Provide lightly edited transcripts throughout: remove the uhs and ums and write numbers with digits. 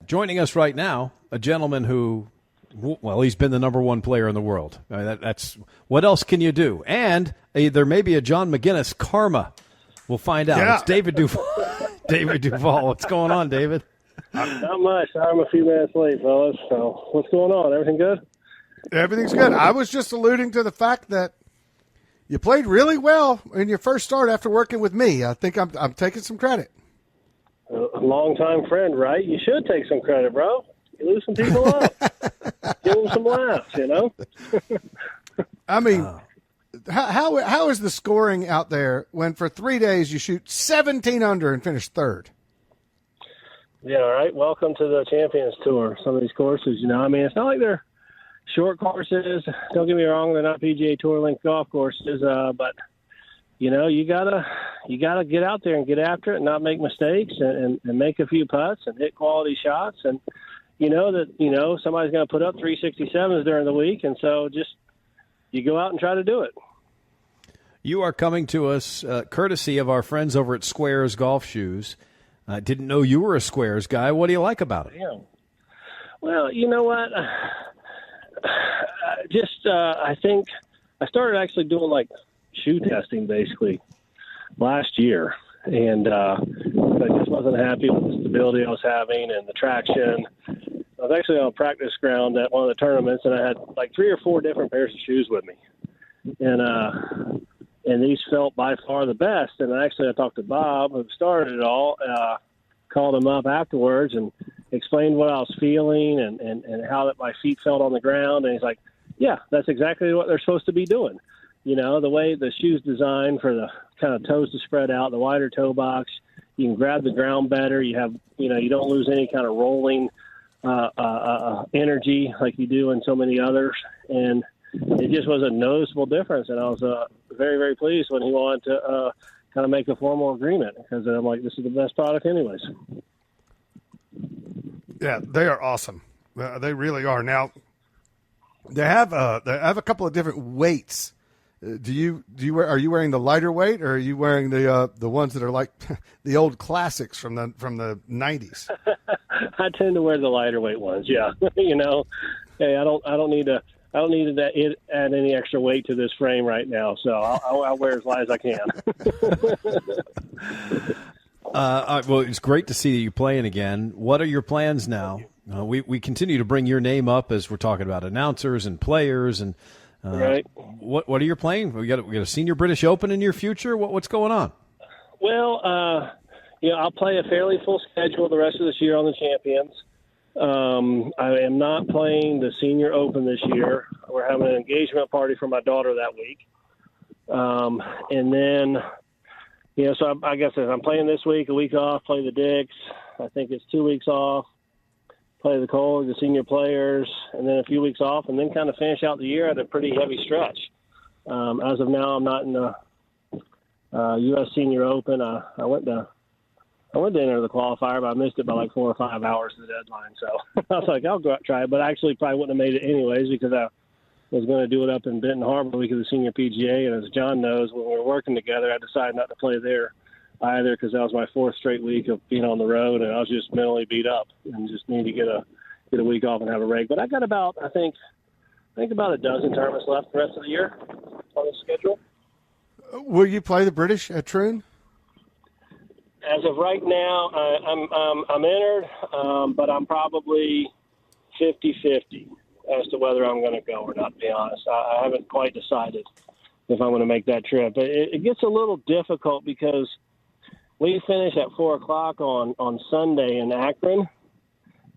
Joining us right now, a gentleman who, well, he's been the number one player in the world. I mean, that's what else can you do? And there may be a John Maginess karma. We'll find out. Yeah. It's David Duval. David Duval. What's going on, David? Not much. I'm a few minutes late, fellas. So what's going on? Everything good? Everything's good. I was just alluding to the fact that you played really well in your first start after working with me. I think I'm taking some credit. A long-time friend, right? You should take some credit, bro. You lose some people up. Give them some laughs, you know? I mean, how is the scoring out there when for 3 days you shoot 17 under and finish third? Yeah, all right. Welcome to the Champions Tour. Some of these courses, you know, I mean, it's not like they're short courses. Don't get me wrong; they're not PGA Tour length golf courses. But you know, you gotta get out there and get after it, and not make mistakes, and make a few putts and hit quality shots, and you know that somebody's going to put up 367s during the week, and so just you go out and try to do it. You are coming to us courtesy of our friends over at SQAIRZ Golf Shoes. I didn't know you were a SQAIRZ guy. What do you like about it? Yeah. Well, you know what? I think I started actually doing like shoe testing basically last year, and I just wasn't happy with the stability I was having and the traction. I was actually on a practice ground at one of the tournaments, and I had like 3 or 4 different pairs of shoes with me, and these felt by far the best. And I talked to Bob, who started it all, called him up afterwards and explained what I was feeling and how that my feet felt on the ground. And he's like, yeah, that's exactly what they're supposed to be doing. You know, the way the shoe's designed for the kind of toes to spread out, the wider toe box, you can grab the ground better. You have, you don't lose any kind of rolling energy like you do in so many others. And it just was a noticeable difference. And I was very, very pleased when he wanted to kind of make a formal agreement, because I'm like, this is the best product anyways. Yeah, they are awesome. They really are. Now, they have a couple of different weights. Are you wearing the lighter weight, or are you wearing the ones that are like the old classics from the 90s? I tend to wear the lighter weight ones. Yeah, hey, I don't need to add any extra weight to this frame right now, so I'll wear as light as I can. Well, it's great to see you playing again. What are your plans now? We continue to bring your name up as we're talking about announcers and players, and right. What are you playing? We got a Senior British Open in your future. What's going on? Well, I'll play a fairly full schedule the rest of this year on the Champions. I am not playing the Senior Open this year. We're having an engagement party for my daughter that week. And then, so I guess I'm playing this week, a week off, play the Dicks. I think it's 2 weeks off, play the Cole, the Senior Players, and then a few weeks off, and then kind of finish out the year at a pretty heavy stretch. As of now, I'm not in the U.S. Senior Open. I went to enter the qualifier, but I missed it by like 4 or 5 hours of the deadline. So I was like, I'll go out and try it. But I actually probably wouldn't have made it anyways, because I was going to do it up in Benton Harbor week of the Senior PGA. And as John knows, when we were working together, I decided not to play there either, because that was my 4th straight week of being on the road, and I was just mentally beat up and just need to get a week off and have a break. But I got about, I think about a dozen tournaments left the rest of the year on the schedule. Will you play the British at Troon? As of right now, I'm entered, but I'm probably 50-50 as to whether I'm going to go or not, to be honest. I haven't quite decided if I'm going to make that trip. It gets a little difficult because we finish at 4 o'clock on Sunday in Akron,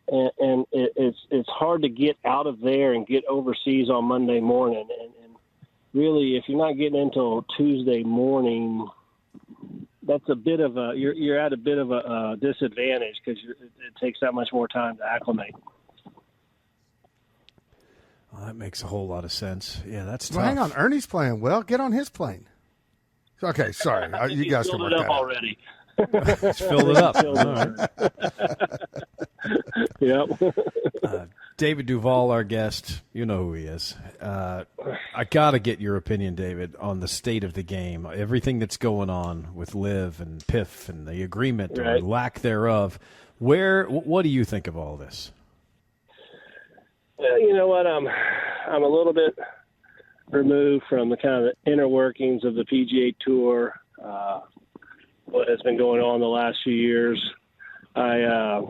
and it's hard to get out of there and get overseas on Monday morning. And really, if you're not getting until Tuesday morning, that's a bit of you're at a bit of a disadvantage, because it takes that much more time to acclimate. Well, that makes a whole lot of sense. Yeah, that's tough. Well, hang on, Ernie's playing well. Get on his plane. Okay, sorry, you guys can work it up that out. already. He's filled it up. All right. Yep. David Duval, our guest. You know who he is. I got to get your opinion, David, on the state of the game, everything that's going on with Liv and Piff and the agreement or lack thereof. What do you think of all this? You know what? I'm a little bit removed from the kind of inner workings of the PGA Tour, what has been going on the last few years. I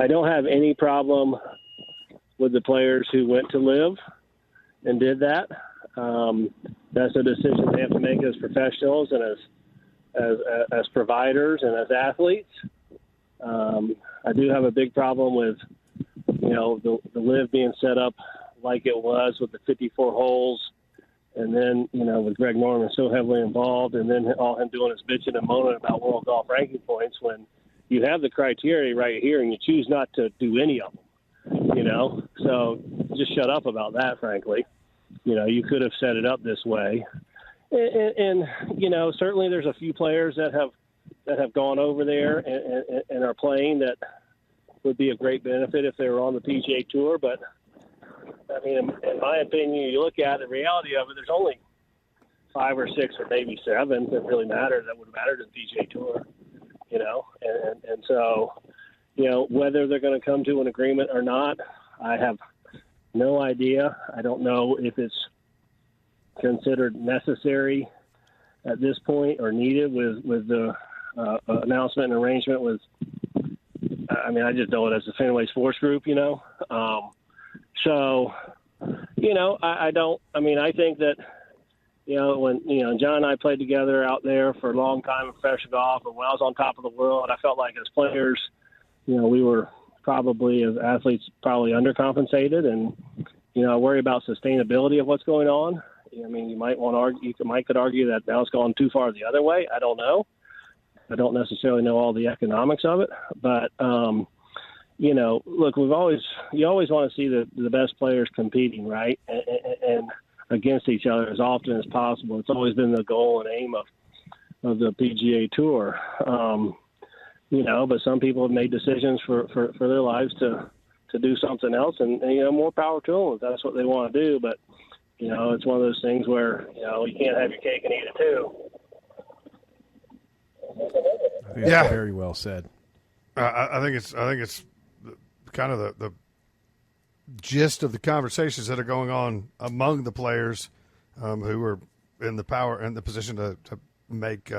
don't have any problem with the players who went to Live and did that. That's a decision they have to make as professionals and as providers and as athletes. I do have a big problem with, the Live being set up like it was with the 54 holes, and then, with Greg Norman so heavily involved, and then all him doing is bitching and moaning about world golf ranking points when you have the criteria right here and you choose not to do any of them, So just shut up about that, frankly. You could have set it up this way. And certainly there's a few players that have gone over there and are playing that would be a great benefit if they were on the PGA Tour. But, I mean, in my opinion, you look at the reality of it, there's only 5 or 6 or maybe 7 that really matter, that would matter to the PGA Tour, And so, whether they're going to come to an agreement or not, I have no idea. I don't know if it's considered necessary at this point or needed with the announcement and arrangement with, I just know it as the Fenway Sports Group, So, I think that, when, John and I played together out there for a long time in professional golf, and when I was on top of the world, I felt like as players, we were probably, as athletes, probably undercompensated. And, I worry about sustainability of what's going on. You might could argue that now it's gone too far the other way. I don't know. I don't necessarily know all the economics of it, but, look, you always want to see the best players competing, right? And against each other as often as possible. It's always been the goal and aim of the PGA Tour. But some people have made decisions for their lives to do something else, and more power to them if that's what they want to do. But, it's one of those things where, you can't have your cake and eat it too. I think that's very well said. I think it's kind of the gist of the conversations that are going on among the players who are in the power and the position to make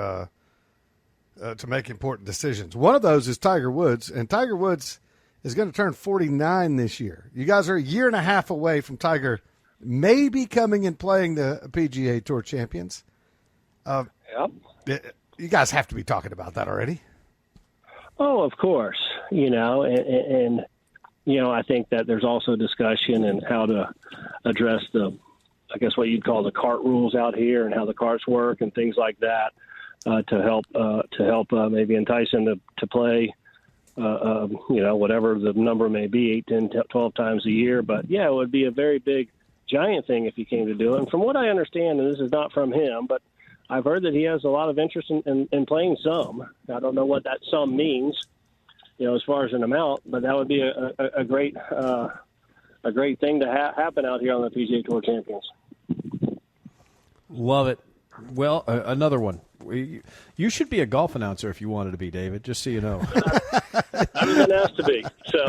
important decisions. One of those is Tiger Woods, and Tiger Woods is going to turn 49 this year. You guys are a year and a half away from Tiger maybe coming and playing the PGA Tour Champions. Yep. You guys have to be talking about that already. Oh, of course. And I think that there's also discussion in how to address what you'd call the cart rules out here and how the carts work and things like that to help maybe entice him to play, whatever the number may be, 8, 10, 12 times a year. But, yeah, it would be a very big, giant thing if he came to do it. And from what I understand, and this is not from him, but I've heard that he has a lot of interest in playing some. I don't know what that some means, as far as an amount, but that would be a great thing to happen out here on the PGA Tour Champions. Love it. Well, another one. You should be a golf announcer if you wanted to be, David, just so you know. I've been asked to be. So,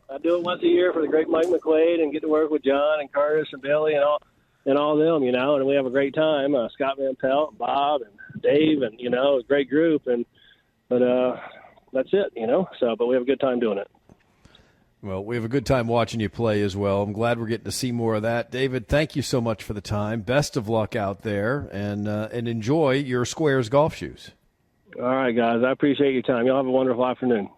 I do it once a year for the great Mike McQuaid and get to work with John and Curtis and Billy and all them, and we have a great time. Scott Van Pelt, and Bob, and Dave, and, a great group. But that's it, but we have a good time doing it. Well, we have a good time watching you play as well. I'm glad we're getting to see more of that. David, thank you so much for the time. Best of luck out there, and enjoy your SQAIRZ golf shoes. All right, guys. I appreciate your time. Y'all have a wonderful afternoon.